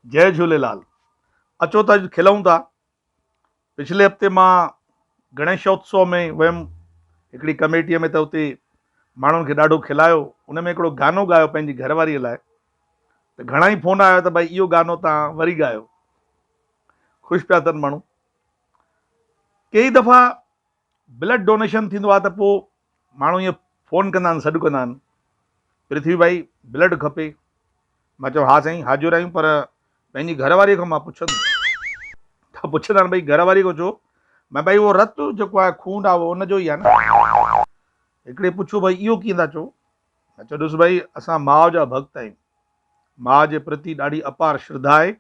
जय झूलेलाल। अचो त अॼु खिलूं था। पिछले हफ़्ते मां गणेशोत्सव में वियुमि हिकिड़ी कमेटीअ में, त उते माण्हुनि खे ॾाढो खिलायो। उन में हिकिड़ो गानो ॻायो पंहिंजी घरवारीअ लाइ। त घणा ई फ़ोन आयो त भई इहो गानो तव्हां वरी ॻायो। ख़ुशि पिया थियनि माण्हू। कई दफ़ा ब्लड डोनेशन थींदो आहे त पोइ माण्हू ईअं फ़ोन कंदा आहिनि, सॾु कंदा आहिनि, पृथ्वी भाई ब्लड खपे। मां चयो हा साईं, हाज़ुर आहियूं, पर पंहिंजी घरवारीअ खां मां पुछंदुमि। त पुछंदा आहिनि भई घरवारी खां छो? मां भाई उहो रत जेको आहे, खून आहे, उहो उनजो ई आहे न। हिकिड़े पुछो भई इहो कीअं था चओ? मां चयो ॾिस भाई, असां माउ जा भक्त आहियूं, माउ जे प्रति ॾाढी अपार श्रद्धा आहे,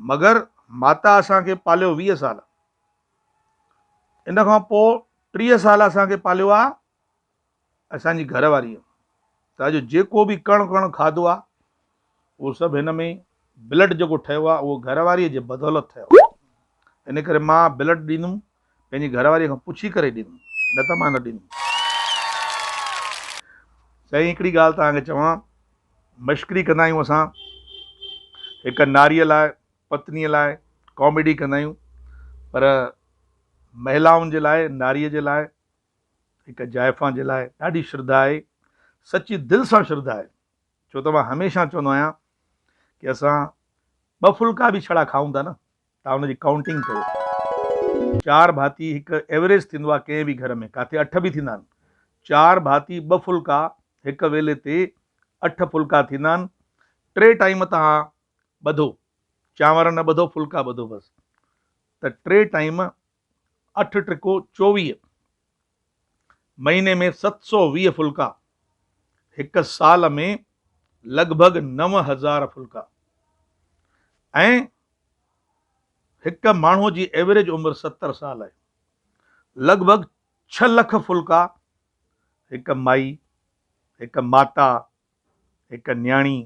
मगर माता असांखे पालियो 20 साल, इन खां पोइ 30 साल असांखे पालियो आहे असांजी घरवारीअ। त अॼु जेको बि कण कण खाधो आहे, उहो सभु हिन में ब्लड जेको ठहियो आहे, उहो घरवारीअ जे बदौलत ठहियो आहे। इन करे मां ब्लड ॾींदुमि, पंहिंजी घरवारीअ खां पुछी करे ॾींदुमि, न त मां न ॾींदुमि। साईं, हिकिड़ी ॻाल्हि तव्हांखे चवां, मश्करी कंदा आहियूं असां, हिकु नारीअ लाइ, पत्नीअ लाइ कॉमेडी कंदा आहियूं, पर महिलाउनि जे लाइ, नारीअ जे लाइ, हिकु जाइफ़ा जे लाइ ॾाढी श्रद्धा आहे, सची दिलि सां श्रद्धा आहे। छो त मां हमेशह चवंदो आहियां कि असां 2 फुल्का बि छड़ा खाऊं था न, तव्हां हुनजी काउंटिंग कयो। 4 भाती हिकु एवरेज थींदो आहे कंहिं बि घर में, किथे 8 बि थींदा आहिनि। 4 भाती 2 फुल्का हिकु वेले ते 8 फुल्का थींदा आहिनि। 3 टाइम तव्हां ॿधो, चांवर न ॿधो, फुल्का ॿधो बसि, त 3 टाइम 8 त्रिको 24, महीने में 720 फुल्का, हिकु साल में लॻभॻि 9000 फुल्का। ऐं हिकु माण्हूअ जी एवरेज उमिरि 70 साल आहे। लॻभॻि 6 लख फुल्का हिकु माई, हिकु माता, हिकु न्याणी,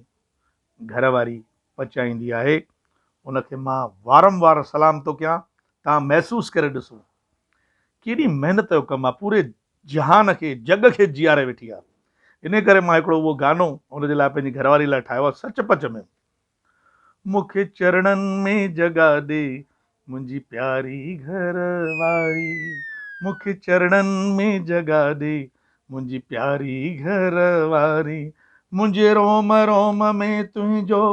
घरवारी पचाईंदी आहे। उनखे मां वारंवार सलाम थो कयां। तव्हां महसूसु करे ॾिसो केॾी महिनत जो कमु आहे, पूरे जहान खे, जग खे जीआरे वेठी आहे। इन करे मां हिकिड़ो उहो गानो हुनजे लाइ, पंहिंजी घरवारी लाइ ठाहियो आहे, सच पच में। मूंखे चरणनि में जॻह ॾे मुंहिंजी प्यारी घरवारी, मूंखे चरणनि में जॻह ॾे मुंहिंजी प्यारी घरवारी, मुंहिंजे रोम रोम में तुंहिंजो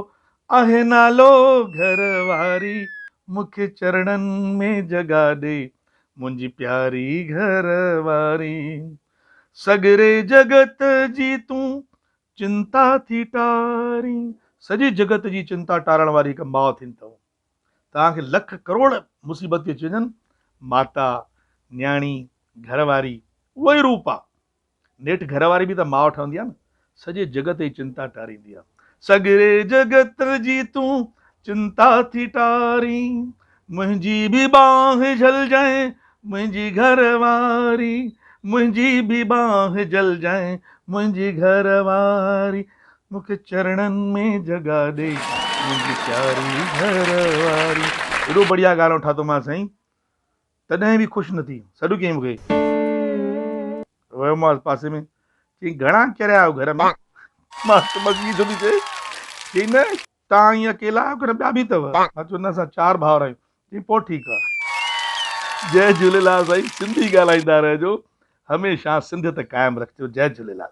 आहे नालो घरवारी, मूंखे चरणनि में जॻह ॾे मुंहिंजी प्यारी घरवारी। सगरे जगत जी तूं चिंता थी टारी, सॼी जगत जी चिंता टारण वारी हिकु माउ थींदी अथव। तव्हांखे लख करोड़ मुसीबत अची वञनि, माता, न्याणी, घरवारी उहो ई रूप आहे। नेठि घरवारी बि त माउ ठहंदी आहे न, सॼे जगत जी चिंता टारींदी आहे। सगरे जगत जी तूं चिंता थी टारी, मुंहिंजी बि बाह झलजाए मुंहिंजी घरवारी, मुंहिंजी बि बाह झलजाए मुंहिंजी घरवारी, मूंखे चरणनि में जॻह ॾे मुंहिंजी प्यारी घरवारी। एॾो बढ़िया गानो ठातो मां साईं, तॾहिं बि ख़ुशि न थी। सॾु कयईं मूंखे, वियोमांसि पासे में, चई घणा किरिया आहियो घर में? मां मस्की थो थी चए, चई न तव्हां ईअं अकेला आहियो की न ॿिया बि अथव? मां चयो न, असां 4 भाउर आहियूं। चई पोइ ठीकु आहे। जय झूलेलाल साईं, सिंधी ॻाल्हाईंदा रहिजो, हमेशह सिंधियत क़ाइमु रखिजो। जय झूलेलाल।